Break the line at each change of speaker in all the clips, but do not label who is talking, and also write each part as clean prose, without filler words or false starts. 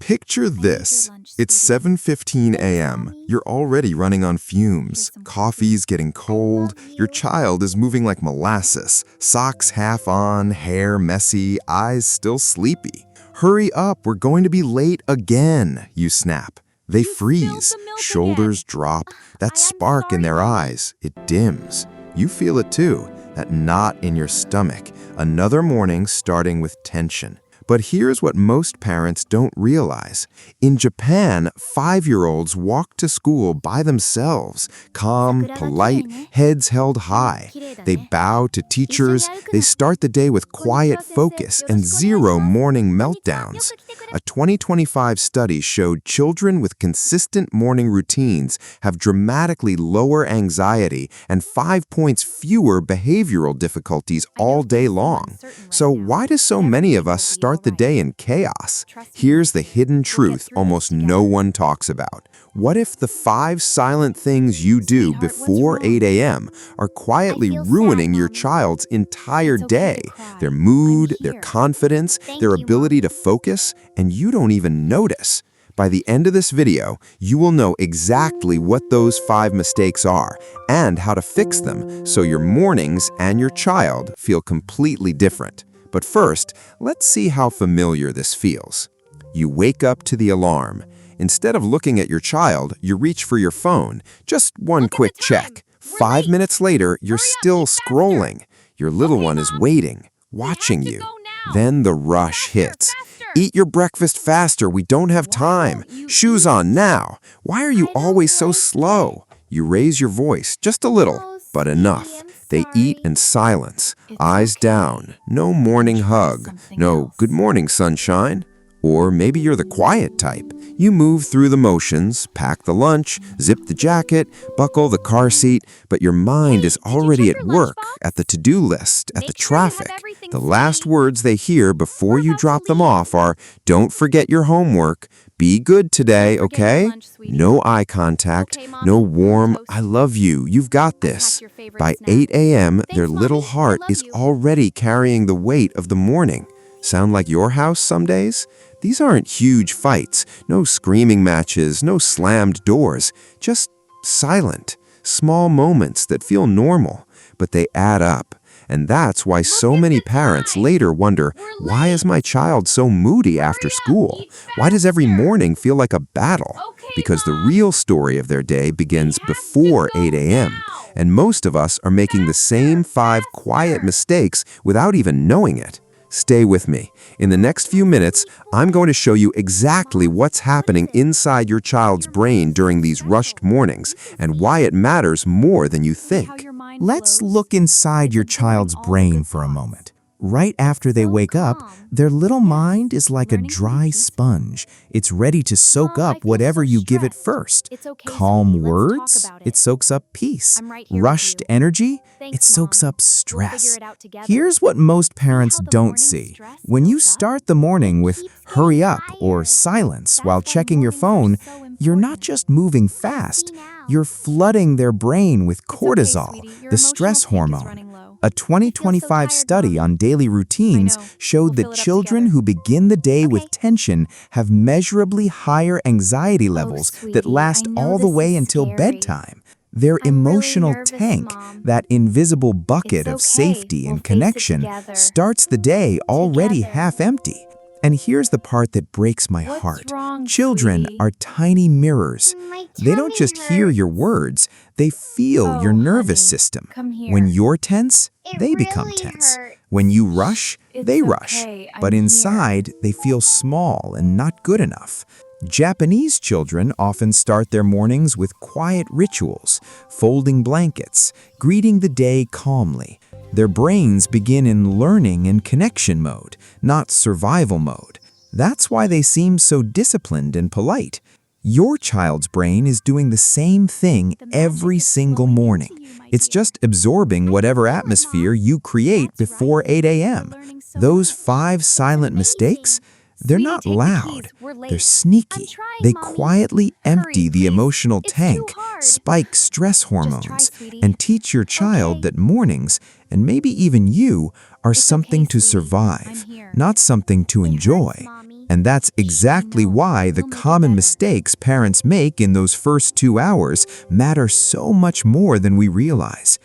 Picture this. It's 7:15 a.m. You're already running on fumes. Coffee's getting cold. Your child is moving like molasses. Socks half on, hair messy, eyes still sleepy. Hurry up, we're going to be late again, you snap. They freeze. Shoulders drop. That spark in their eyes, it dims. You feel it too, that knot in your stomach. Another morning starting with tension. But here's what most parents don't realize. In Japan, 5-year-olds walk to school by themselves, calm, polite, heads held high. They bow to teachers. They start the day with quiet focus and zero morning meltdowns. A 2025 study showed children with consistent morning routines have dramatically lower anxiety and 5 points fewer behavioral difficulties all day long. So why do so many of us start the day in chaos? Here's the hidden truth almost no one talks about. What if the 5 silent things you do before 8 a.m. are quietly ruining your child's entire day? Their mood, their confidence, their ability to focus, and you don't even notice. By the end of this video, you will know exactly what those 5 mistakes are and how to fix them so your mornings and your child feel completely different. But first, let's see how familiar this feels. You wake up to the alarm. Instead of looking at your child, you reach for your phone. Just one quick check. 5 minutes later, you're still scrolling. Your little one is waiting, watching you. Then the rush hits. Eat your breakfast faster, we don't have time. Shoes on now. Why are you always so slow? You raise your voice just a little, but enough. They eat in silence, eyes down, no morning hug, no good morning sunshine. Or maybe you're the quiet type. You move through the motions, pack the lunch, zip the jacket, buckle the car seat, but your mind is already at work, at the to-do list, at the traffic. The last words they hear before you drop them off are, "Don't forget your homework. Be good today, okay?" No eye contact, no warm, "I love you, you've got this." By 8 a.m., their little heart is already carrying the weight of the morning. Sound like your house some days? These aren't huge fights, no screaming matches, no slammed doors, just silent, small moments that feel normal, but they add up. And that's why so many parents later wonder, why is my child so moody after school? Why does every morning feel like a battle? Because the real story of their day begins before 8 a.m. And most of us are making the same 5 quiet mistakes without even knowing it. Stay with me. In the next few minutes, I'm going to show you exactly what's happening inside your child's brain during these rushed mornings and why it matters more than you think.
Let's look inside your child's brain for a moment. Right after they wake up, their little mind is like a dry sponge. It's ready to soak up whatever you give it first. Calm words, it soaks up peace. Rushed energy, it soaks up stress. Here's what most parents don't see. When you start the morning with hurry up or silence while checking your phone, you're not just moving fast, you're flooding their brain with cortisol, the stress hormone. A 2025 study on daily routines showed that children who begin the day with tension have measurably higher anxiety levels that last all the way until bedtime. Their emotional tank, that invisible bucket of safety and connection, starts the day already half empty. And here's the part that breaks my heart. Children are tiny mirrors. They don't just hear your words, they feel your nervous system. When you're tense, they become tense. When you rush, they rush. But inside, they feel small and not good enough. Japanese children often start their mornings with quiet rituals, folding blankets, greeting the day calmly. Their brains begin in learning and connection mode, not survival mode. That's why they seem so disciplined and polite. Your child's brain is doing the same thing every single morning. It's just absorbing whatever atmosphere you create before 8 a.m. Those 5 silent mistakes, they're not loud, they're sneaky. They quietly empty the emotional tank, spike stress hormones, and teach your child that mornings, and maybe even you, are something to survive, not something to enjoy. And that's exactly why the common mistakes parents make in those first 2 hours matter so much more than we realize.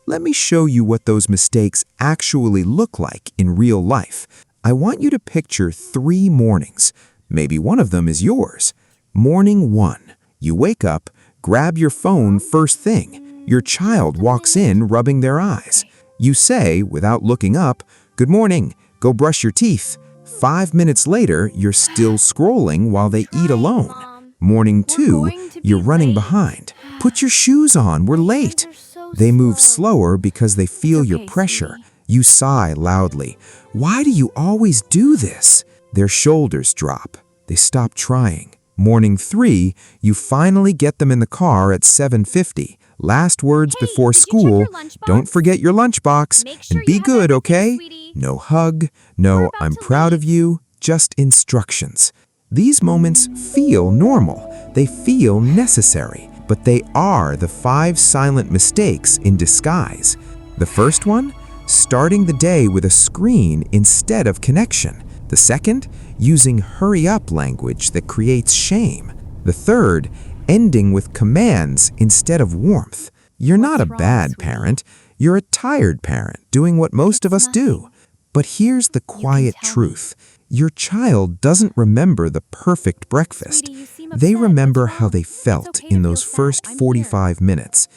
Let me show you what those mistakes actually look like in real life. I want you to picture 3 mornings. Maybe one of them is yours. Morning 1. You wake up, grab your phone first thing. Your child walks in rubbing their eyes. You say, without looking up, "Good morning, go brush your teeth." 5 minutes later, you're still scrolling while they eat alone. Morning 2, you're running behind. "Put your shoes on, we're late." They move slower because they feel your pressure. You sigh loudly. "Why do you always do this?" Their shoulders drop. They stop trying. Morning 3, you finally get them in the car at 7:50. Last words before school, "Don't forget your lunchbox, and be good, okay?" No hug, no "I'm proud of you," just instructions. These moments feel normal. They feel necessary, but they are the 5 silent mistakes in disguise. The first one, starting the day with a screen instead of connection. The second, using hurry-up language that creates shame. The third, ending with commands instead of warmth. You're not a bad parent. You're a tired parent doing what most of us do. But here's the quiet truth. Your child doesn't remember the perfect breakfast. They remember how they felt in those first 45 minutes.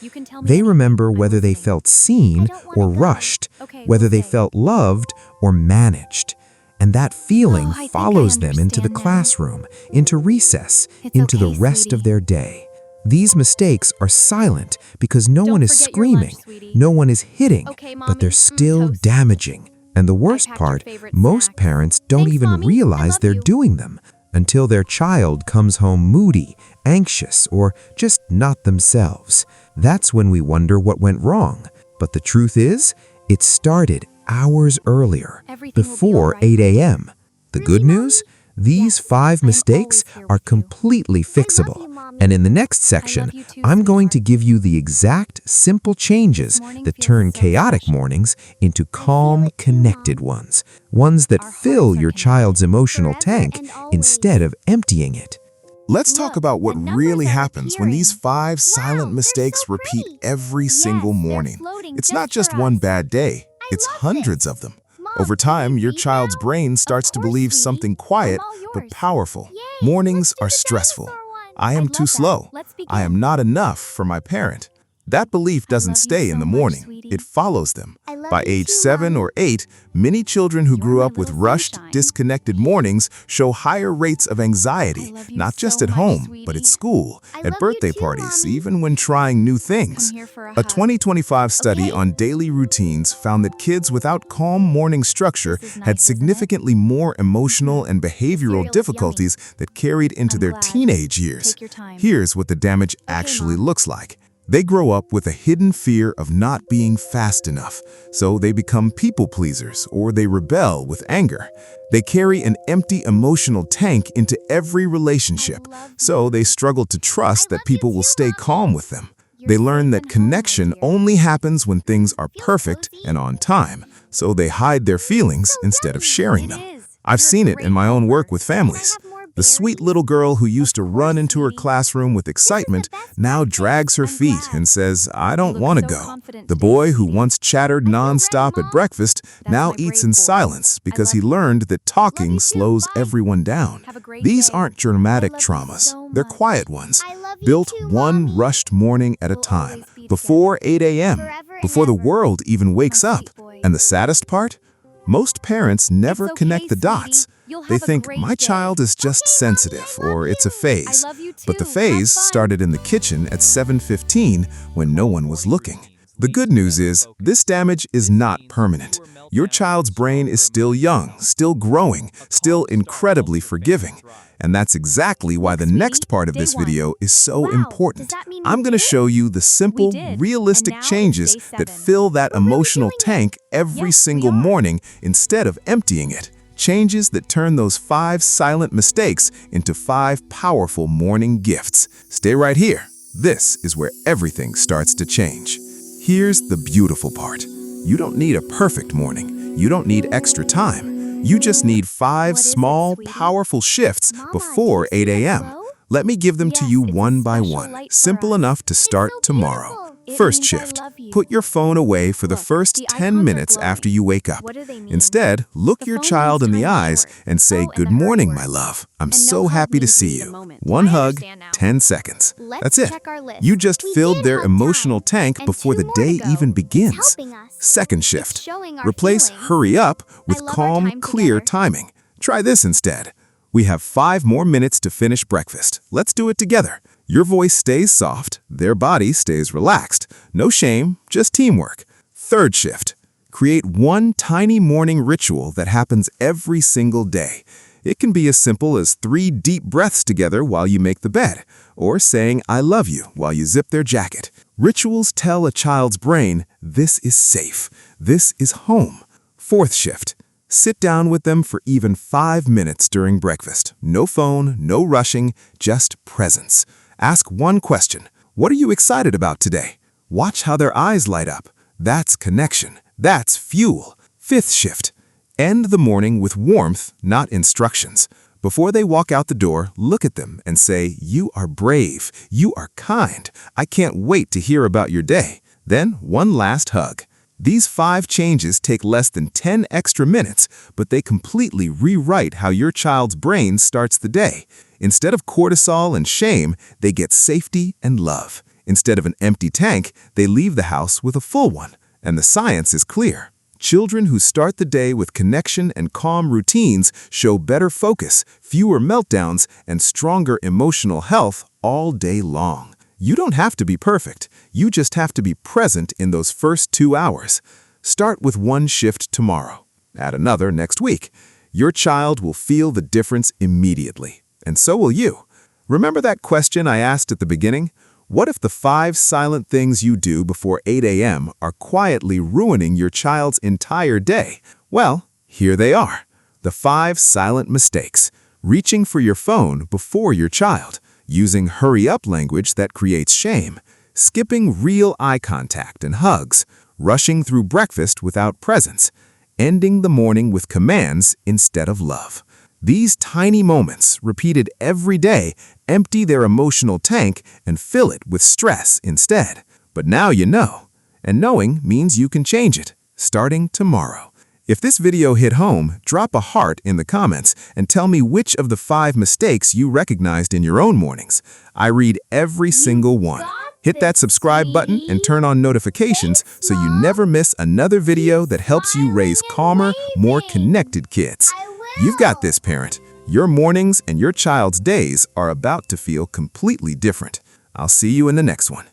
They remember whether they felt seen or rushed, whether they felt loved or managed. And that feeling follows them into the classroom, into recess, into the rest of their day. These mistakes are silent because no one is screaming, no one is hitting, but they're still damaging. And the worst part, most parents don't even realize they're doing them until their child comes home moody, anxious, or just not themselves. That's when we wonder what went wrong. But the truth is, it started hours earlier, before 8 a.m. The good news? These 5 mistakes are completely fixable. And in the next section, I'm going to give you the exact, simple changes that turn chaotic mornings into calm, connected ones. Ones that fill your child's emotional tank instead of emptying it.
Let's talk about what really happens when these 5 silent mistakes repeat every single morning. It's not just one bad day, it's hundreds of them. Over time, your child's brain starts to believe something quiet but powerful. Mornings are stressful. I am too slow. I am not enough for my parent. That belief doesn't stay in the morning. It follows them. By age 7 or 8, many children who grew up with rushed, disconnected mornings show higher rates of anxiety, not just at home, but at school, at birthday parties, even when trying new things. A 2025 study on daily routines found that kids without calm morning structure had significantly more emotional and behavioral difficulties that carried into their teenage years. Here's what the damage actually looks like. They grow up with a hidden fear of not being fast enough, so they become people pleasers or they rebel with anger. They carry an empty emotional tank into every relationship, so they struggle to trust that people will stay calm with them. They learn that connection only happens when things are perfect and on time, so they hide their feelings instead of sharing them. I've seen it in my own work with families. The sweet little girl who used to run into her classroom with excitement now drags her feet and says, "I don't want to go." The boy who once chattered nonstop at breakfast now eats in silence because he learned that talking slows everyone down. These aren't dramatic traumas. They're quiet ones, built one rushed morning at a time, before 8 a.m., before the world even wakes up. And the saddest part? Most parents never connect the dots. They think, my child is just sensitive, or it's a phase. But the phase started in the kitchen at 7:15 when no one was looking. The good news is, this damage is not permanent. Your child's brain is still young, still growing, still incredibly forgiving. And that's exactly why the next part of this video is so important. I'm going to show you the simple, realistic changes that fill that emotional tank every single morning instead of emptying it. Changes that turn those 5 silent mistakes into 5 powerful morning gifts. Stay right here. This is where everything starts to change. Here's the beautiful part. You don't need a perfect morning. You don't need extra time. You just need 5 small, powerful shifts before 8 a.m. Let me give them to you one by one, simple enough to start tomorrow. First shift, put your phone away for the first 10 minutes after you wake up. Instead, look your child in the eyes and say, "Good morning, my love. I'm so happy to see you." One hug, 10 seconds. That's it. You just filled their emotional tank before the day even begins. Second shift, replace hurry up with calm, clear timing. Try this instead. We have 5 more minutes to finish breakfast. Let's do it together. Your voice stays soft, their body stays relaxed. No shame, just teamwork. Third shift, create one tiny morning ritual that happens every single day. It can be as simple as 3 deep breaths together while you make the bed, or saying "I love you" while you zip their jacket. Rituals tell a child's brain, this is safe, this is home. Fourth shift, sit down with them for even 5 minutes during breakfast. No phone, no rushing, just presence. Ask one question. What are you excited about today? Watch how their eyes light up. That's connection. That's fuel. Fifth shift. End the morning with warmth, not instructions. Before they walk out the door, look at them and say, "You are brave. You are kind. I can't wait to hear about your day." Then one last hug. These 5 changes take less than 10 extra minutes, but they completely rewrite how your child's brain starts the day. Instead of cortisol and shame, they get safety and love. Instead of an empty tank, they leave the house with a full one. And the science is clear. Children who start the day with connection and calm routines show better focus, fewer meltdowns, and stronger emotional health all day long. You don't have to be perfect. You just have to be present in those first 2 hours. Start with one shift tomorrow. Add another next week. Your child will feel the difference immediately. And so will you. Remember that question I asked at the beginning? What if the 5 silent things you do before 8 a.m. are quietly ruining your child's entire day? Well, here they are. The 5 silent mistakes. Reaching for your phone before your child. Using hurry-up language that creates shame. Skipping real eye contact and hugs. Rushing through breakfast without presence. Ending the morning with commands instead of love. These tiny moments, repeated every day, empty their emotional tank and fill it with stress instead. But now you know. And knowing means you can change it, starting tomorrow. If this video hit home, drop a heart in the comments and tell me which of the 5 mistakes you recognized in your own mornings. I read every single one. Hit that subscribe button and turn on notifications so you never miss another video that helps you raise calmer, more connected kids. You've got this, parent. Your mornings and your child's days are about to feel completely different. I'll see you in the next one.